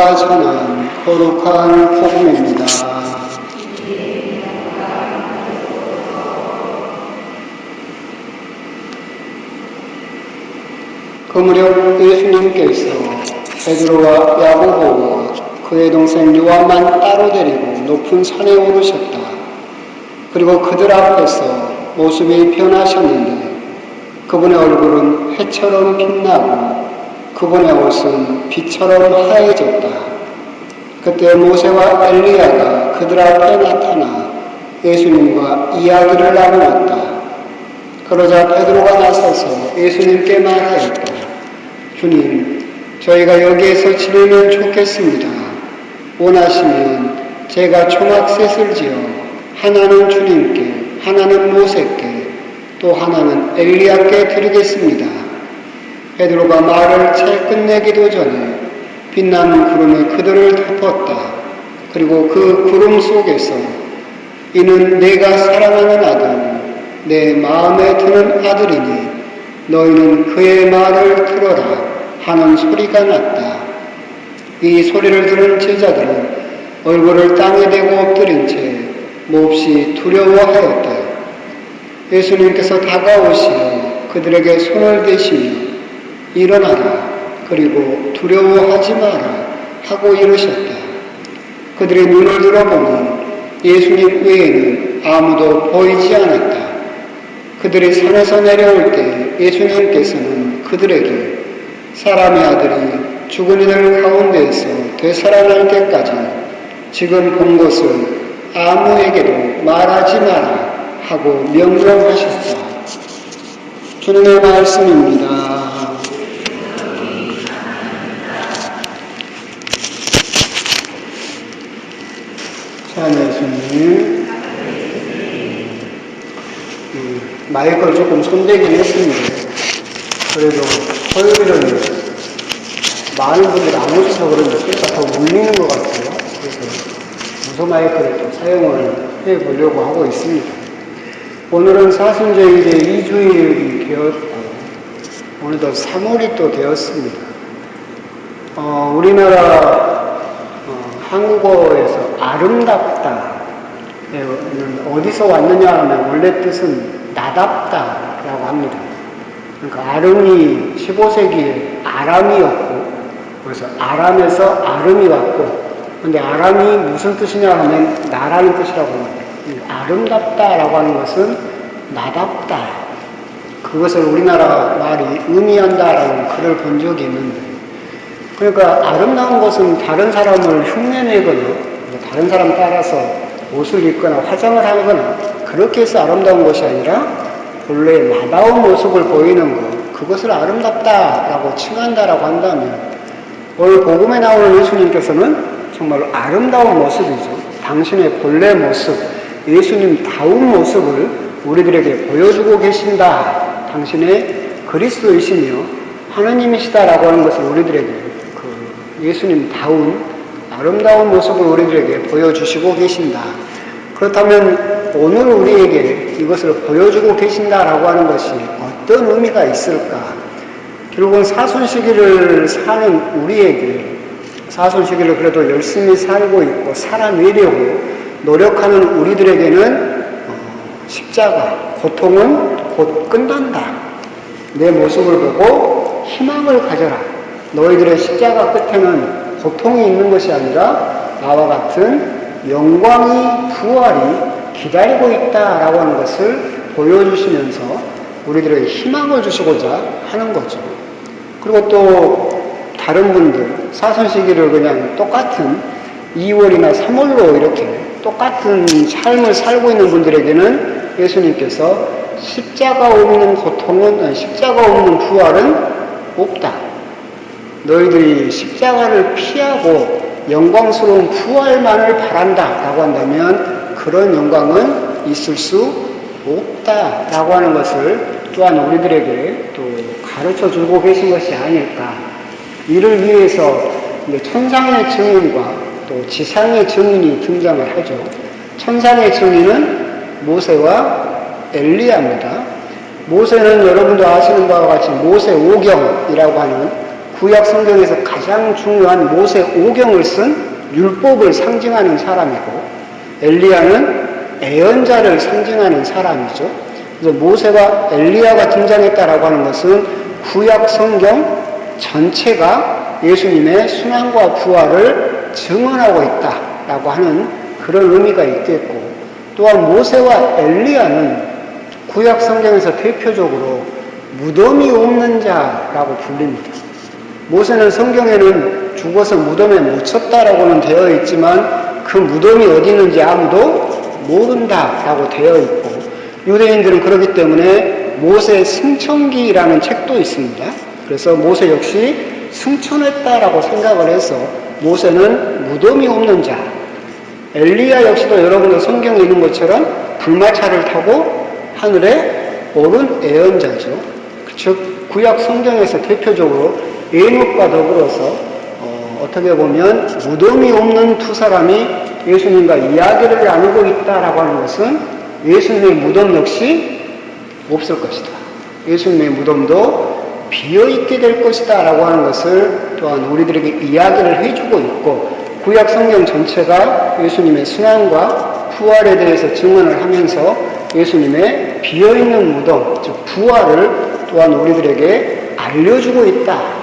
영광과 전한 거룩한 복음입니다. 그 무렵 예수님께서 베드로와 야고보와 그의 동생 요한만 따로 데리고 높은 산에 오르셨다. 그리고 그들 앞에서 모습이 변하셨는데 그분의 얼굴은 해처럼 빛나고 그분의 옷은 빛처럼 하얘졌다. 그때 모세와 엘리야가 그들 앞에 나타나 예수님과 이야기를 나누었다. 그러자 베드로가 나서서 예수님께 말하였다. 주님, 저희가 여기에서 지내면 좋겠습니다. 원하시면 제가 초막셋을 지어 하나는 주님께, 하나는 모세께, 또 하나는 엘리야께 드리겠습니다. 베드로가 말을 채 끝내기도 전에 빛나는 구름이 그들을 덮었다. 그리고 그 구름 속에서 이는 내가 사랑하는 아들, 내 마음에 드는 아들이니 너희는 그의 말을 들어라 하는 소리가 났다. 이 소리를 들은 제자들은 얼굴을 땅에 대고 엎드린 채 몹시 두려워하였다. 예수님께서 다가오시어 그들에게 손을 대시며 일어나라, 그리고 두려워하지 마라 하고 이르셨다. 그들의 눈을 들어보니 예수님 외에는 아무도 보이지 않았다. 그들이 산에서 내려올 때 예수님께서는 그들에게 사람의 아들이 죽은 이들 가운데에서 되살아날 때까지 지금 본 것을 아무에게도 말하지 마라 하고 명령하셨다. 주님의 말씀입니다. 참 예수님, 마이크를 조금 손대긴 했습니다. 그래도 토요일은 많은 분들이 안 오셔서 그런지 소리가 더 울리는 것 같아요. 그래서 무소 마이크를 또 사용을 해보려고 하고 있습니다. 오늘은 사순절 이제 2주일이 되었고 오늘도 3월이 또 되었습니다. 우리나라 한국어에서 아름답다 어디서 왔느냐 하면 원래 뜻은 나답다라고 합니다. 그러니까 아름이 15세기에 아람이었고 그래서 아람에서 아름이 왔고 근데 아람이 무슨 뜻이냐 하면 나라는 뜻이라고 합니다. 아름답다라고 하는 것은 나답다. 그것을 우리나라 말이 의미한다라는 글을 본 적이 있는데 그러니까 아름다운 것은 다른 사람을 흉내내거나 다른 사람 따라서 옷을 입거나 화장을 하거나 그렇게 해서 아름다운 것이 아니라 본래 나다운 모습을 보이는 것 그것을 아름답다라고 칭한다라고 한다면 오늘 복음에 나오는 예수님께서는 정말 아름다운 모습이죠. 당신의 본래 모습 예수님다운 모습을 우리들에게 보여주고 계신다. 당신의 그리스도이시며 하느님이시다라고 하는 것을 우리들에게 예수님다운 아름다운 모습을 우리들에게 보여주시고 계신다. 그렇다면 오늘 우리에게 이것을 보여주고 계신다라고 하는 것이 어떤 의미가 있을까? 결국은 사순시기를 사는 우리에게 사순시기를 그래도 열심히 살고 있고 살아내려고 노력하는 우리들에게는 십자가, 고통은 곧 끝난다. 내 모습을 보고 희망을 가져라. 너희들의 십자가 끝에는 고통이 있는 것이 아니라 나와 같은 영광이 부활이 기다리고 있다라고 하는 것을 보여주시면서 우리들에게 희망을 주시고자 하는 거죠. 그리고 또 다른 분들 사순시기를 그냥 똑같은 2월이나 3월로 이렇게 똑같은 삶을 살고 있는 분들에게는 예수님께서 십자가 없는 고통은 십자가 없는 부활은 없다. 너희들이 십자가를 피하고 영광스러운 부활만을 바란다 라고 한다면 그런 영광은 있을 수 없다 라고 하는 것을 또한 우리들에게 또 가르쳐 주고 계신 것이 아닐까. 이를 위해서 천상의 증인과 또 지상의 증인이 등장을 하죠. 천상의 증인은 모세와 엘리야입니다. 모세는 여러분도 아시는 바와 같이 모세오경이라고 하는 구약 성경에서 가장 중요한 모세 오경을 쓴 율법을 상징하는 사람이고, 엘리야는 애언자를 상징하는 사람이죠. 그래서 모세와 엘리야가 등장했다라고 하는 것은 구약 성경 전체가 예수님의 순환과 부활을 증언하고 있다라고 하는 그런 의미가 있겠고, 또한 모세와 엘리야는 구약 성경에서 대표적으로 무덤이 없는 자라고 불립니다. 모세는 성경에는 죽어서 무덤에 묻혔다라고는 되어 있지만 그 무덤이 어디 있는지 아무도 모른다라고 되어 있고, 유대인들은 그렇기 때문에 모세 승천기라는 책도 있습니다. 그래서 모세 역시 승천했다라고 생각을 해서 모세는 무덤이 없는 자, 엘리야 역시도 여러분도 성경에 있는 것처럼 불마차를 타고 하늘에 오른 애언자죠. 즉 구약 성경에서 대표적으로 에녹과 더불어서 어떻게 보면 무덤이 없는 두 사람이 예수님과 이야기를 나누고 있다라고 하는 것은 예수님의 무덤 역시 없을 것이다. 예수님의 무덤도 비어있게 될 것이다 라고 하는 것을 또한 우리들에게 이야기를 해주고 있고, 구약 성경 전체가 예수님의 순환과 부활에 대해서 증언을 하면서 예수님의 비어있는 무덤, 즉 부활을 또한 우리들에게 알려주고 있다.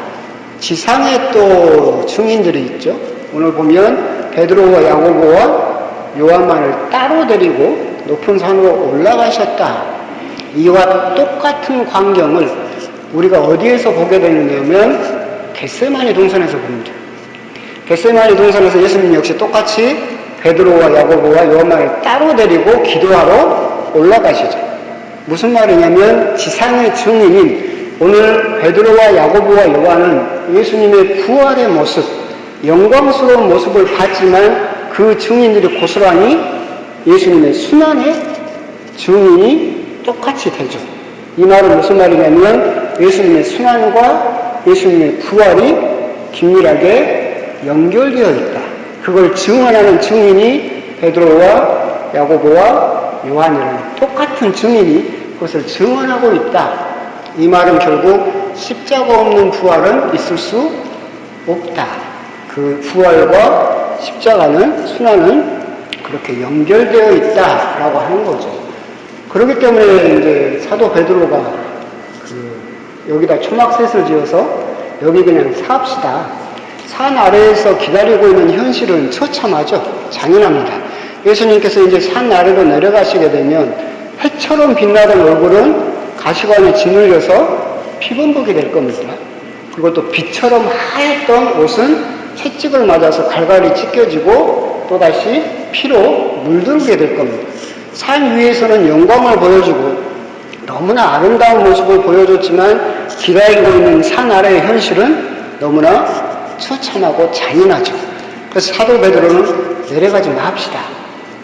지상에 또 증인들이 있죠. 오늘 보면 베드로와 야고보와 요한만을 따로 데리고 높은 산으로 올라가셨다. 이와 똑같은 광경을 우리가 어디에서 보게 되느냐면 겟세마니 동산에서 봅니다. 겟세마니 동산에서 예수님 역시 똑같이 베드로와 야고보와 요한만을 따로 데리고 기도하러 올라가시죠. 무슨 말이냐면 지상의 증인인 오늘 베드로와 야고보와 요한은 예수님의 부활의 모습, 영광스러운 모습을 봤지만 그 증인들이 고스란히 예수님의 순환의 증인이 똑같이 되죠. 이 말은 무슨 말이냐면 예수님의 순환과 예수님의 부활이 긴밀하게 연결되어 있다. 그걸 증언하는 증인이 베드로와 야고보와 요한이라는 똑같은 증인이 그것을 증언하고 있다. 이 말은 결국 십자가 없는 부활은 있을 수 없다. 그 부활과 십자가는 순환은 그렇게 연결되어 있다라고 하는 거죠. 그렇기 때문에 이제 사도 베드로가 여기다 초막셋을 지어서 여기 그냥 삽시다. 산 아래에서 기다리고 있는 현실은 처참하죠. 잔인합니다. 예수님께서 이제 산 아래로 내려가시게 되면 해처럼 빛나던 얼굴은 가시관에 짓눌려서 피범벅이 될 겁니다. 그리고 또 빛처럼 하였던 옷은 채찍을 맞아서 갈갈이 찢겨지고 또다시 피로 물들게 될 겁니다. 산 위에서는 영광을 보여주고 너무나 아름다운 모습을 보여줬지만 기다리고 있는 산 아래의 현실은 너무나 처참하고 잔인하죠. 그래서 사도 베드로는 내려가지 맙시다.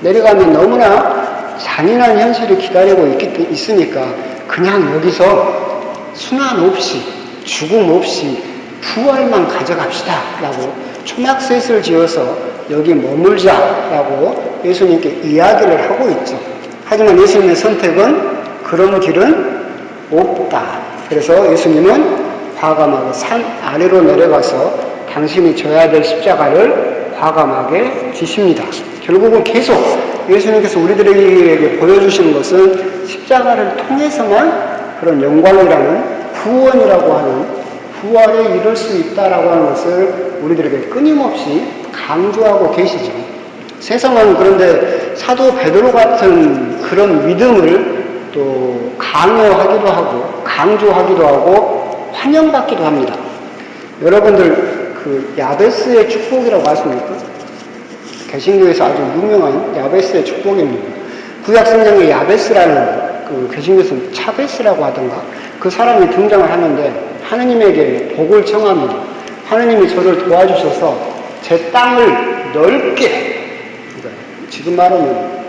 내려가면 너무나 잔인한 현실이 기다리고 있으니까 그냥 여기서 순환 없이 죽음 없이 부활만 가져갑시다 라고 초막셋을 지어서 여기 머물자 라고 예수님께 이야기를 하고 있죠. 하지만 예수님의 선택은 그런 길은 없다. 그래서 예수님은 과감하게 산 아래로 내려가서 당신이 져야 될 십자가를 과감하게 지십니다. 결국은 계속 예수님께서 우리들에게 보여주시는 것은 십자가를 통해서만 그런 영광이라는 구원이라고 하는 부활에 이룰 수 있다라고 하는 것을 우리들에게 끊임없이 강조하고 계시죠. 세상은 그런데 사도 베드로 같은 그런 믿음을 또 강요하기도 하고 강조하기도 하고 환영받기도 합니다. 여러분들 그 야베스의 축복이라고 아십니까? 개신교에서 아주 유명한 야베스의 축복입니다. 구약성경에 야베스라는 그 개신교에서는 차베스라고 하던가 그 사람이 등장을 하는데 하느님에게 복을 청합니다. 하느님이 저를 도와주셔서 제 땅을 넓게, 그러니까 지금 말하면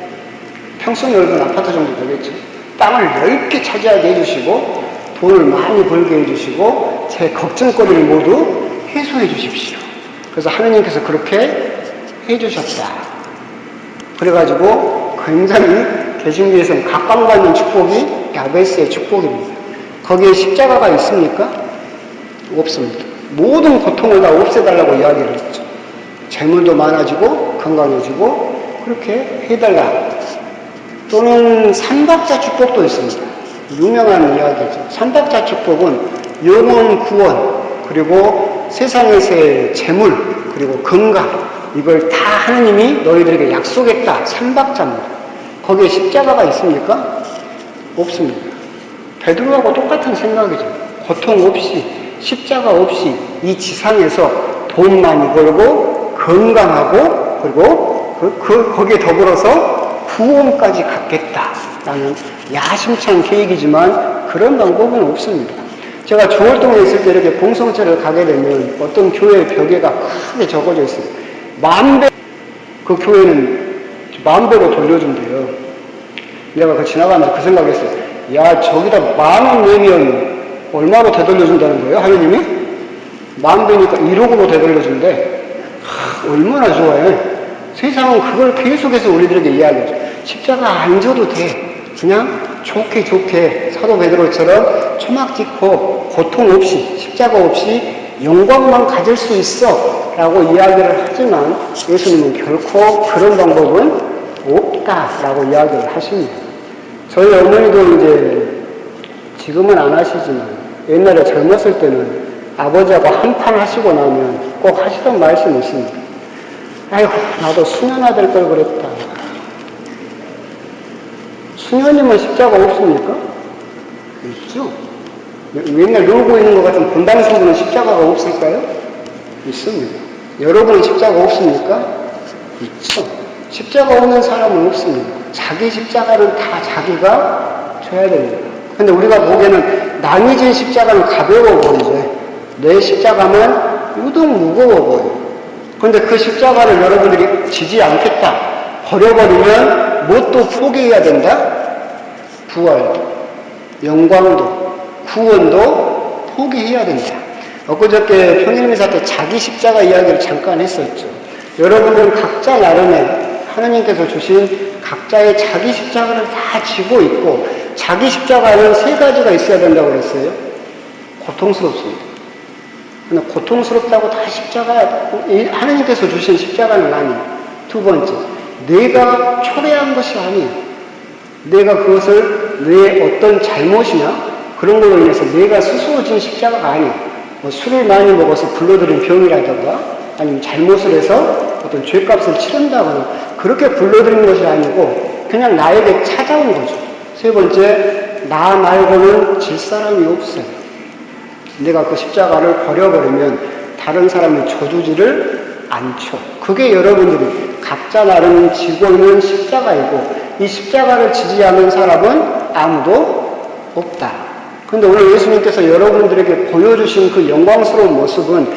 평수 넓은 아파트 정도 되겠죠. 땅을 넓게 차지하게 해주시고 돈을 많이 벌게 해주시고 제 걱정거리를 모두 해소해 주십시오. 그래서 하느님께서 그렇게 해주셨다. 그래가지고 굉장히 개신교에서는 각광받는 축복이 야베스의 축복입니다. 거기에 십자가가 있습니까? 없습니다. 모든 고통을 다 없애달라고 이야기를 했죠. 재물도 많아지고 건강해지고 그렇게 해달라. 또는 삼박자 축복도 있습니다. 유명한 이야기죠. 삼박자 축복은 영혼 구원, 그리고 세상에서의 재물, 그리고 건강, 이걸 다 하느님이 너희들에게 약속했다. 삼박자입니다. 거기에 십자가가 있습니까? 없습니다. 베드로하고 똑같은 생각이죠. 고통 없이, 십자가 없이 이 지상에서 돈 많이 벌고 건강하고 그리고 거기에 더불어서 구원까지 갖겠다라는 야심찬 계획이지만 그런 방법은 없습니다. 제가 조월동에 있을 때 이렇게 봉성체를 가게 되면 어떤 교회 벽에가 크게 적어져 있어요. 10,000배, 그 교회는 10,000배로 돌려준대요. 내가 그 지나가면서 그 생각했어요. 야, 저기다 10,000원 내면 얼마로 되돌려준다는 거예요, 하느님이? 10,000배니까 1억으로 되돌려준대. 얼마나 좋아해. 세상은 그걸 계속해서 우리들에게 이야기하죠. 십자가 안 져도 돼. 그냥 좋게 사도 베드로처럼 초막 찢고 고통 없이, 십자가 없이 영광만 가질 수 있어 라고 이야기를 하지만 예수님은 결코 그런 방법은 없다라고 이야기를 하십니다. 저희 어머니도 이제 지금은 안 하시지만 옛날에 젊었을 때는 아버지하고 한판 하시고 나면 꼭 하시던 말씀이 있습니다. 아이고, 나도 수녀나 될 걸 그랬다. 수녀님은 십자가 없습니까? 있죠. 맨날 놀고 있는 것 같은 본당 신부는 십자가가 없을까요? 있습니다. 여러분은 십자가 없습니까? 있죠. 십자가 없는 사람은 없습니다. 자기 십자가는 다 자기가 져야 됩니다. 근데 우리가 보기에는 남이 진 십자가는 가벼워 보이죠. 내 십자가만 유독 무거워 보여요. 근데 그 십자가를 여러분들이 지지 않겠다, 버려버리면 뭣도 포기해야 된다? 부활도, 영광도, 구원도 포기해야 된다. 엊그저께 평일미사 때 자기 십자가 이야기를 잠깐 했었죠. 여러분들은 각자 나름의 하나님께서 주신 각자의 자기 십자가를 다 지고 있고, 자기 십자가는 3가지가 있어야 된다고 그랬어요. 고통스럽습니다. 근데 고통스럽다고 다 십자가, 하나님께서 주신 십자가는 아니에요. 2번째, 내가 초래한 것이 아니에요. 내가 그것을 내 어떤 잘못이나 그런 걸로 인해서 내가 스스로 진 십자가가 아니에요. 뭐 술을 많이 먹어서 불러들인 병이라든가 아니면 잘못을 해서 어떤 죄값을 치른다거나 그렇게 불러들인 것이 아니고 그냥 나에게 찾아온 거죠. 3번째, 나 말고는 질 사람이 없어요. 내가 그 십자가를 버려버리면 다른 사람이 져주지를 않죠. 그게 여러분들이 각자 나름 지고 있는 십자가이고, 이 십자가를 지지 않는 사람은 아무도 없다. 그런데 오늘 예수님께서 여러분들에게 보여주신 그 영광스러운 모습은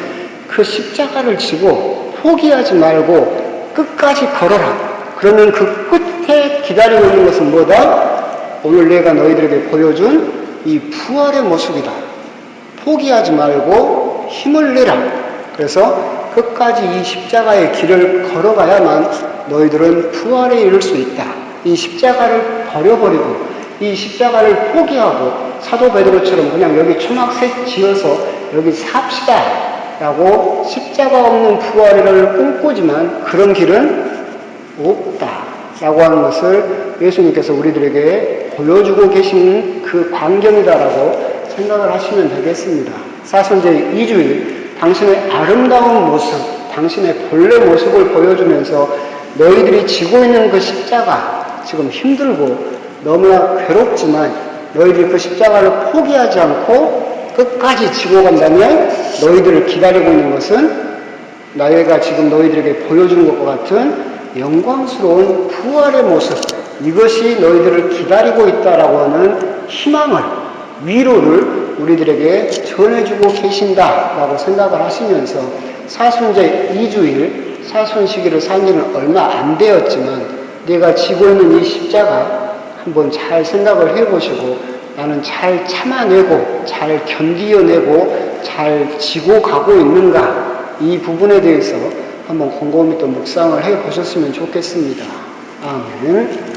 그 십자가를 지고 포기하지 말고 끝까지 걸어라. 그러면 그 끝에 기다리고 있는 것은 뭐다? 오늘 내가 너희들에게 보여준 이 부활의 모습이다. 포기하지 말고 힘을 내라. 그래서 끝까지 이 십자가의 길을 걸어가야만 너희들은 부활에 이를 수 있다. 이 십자가를 버려버리고 이 십자가를 포기하고 사도 베드로처럼 그냥 여기 초막색 지어서 여기 삽시다 라고 십자가 없는 부활을 꿈꾸지만 그런 길은 없다 라고 하는 것을 예수님께서 우리들에게 보여주고 계신 그 광경이다라고 생각을 하시면 되겠습니다. 사순절 2주일 당신의 아름다운 모습, 당신의 본래 모습을 보여주면서 너희들이 지고 있는 그 십자가, 지금 힘들고 너무나 괴롭지만 너희들이 그 십자가를 포기하지 않고 끝까지 지고 간다면 너희들을 기다리고 있는 것은 나희가 지금 너희들에게 보여주는 것과 같은 영광스러운 부활의 모습, 이것이 너희들을 기다리고 있다라고 하는 희망을, 위로를 우리들에게 전해주고 계신다라고 생각을 하시면서 사순절 2주일 사순 시기를 산 지는 얼마 안 되었지만 내가 지고 있는 이 십자가 한번 잘 생각을 해보시고 나는 잘 참아내고 잘 견디어내고 잘 지고 가고 있는가, 이 부분에 대해서 한번 곰곰이 또 묵상을 해보셨으면 좋겠습니다. 아멘.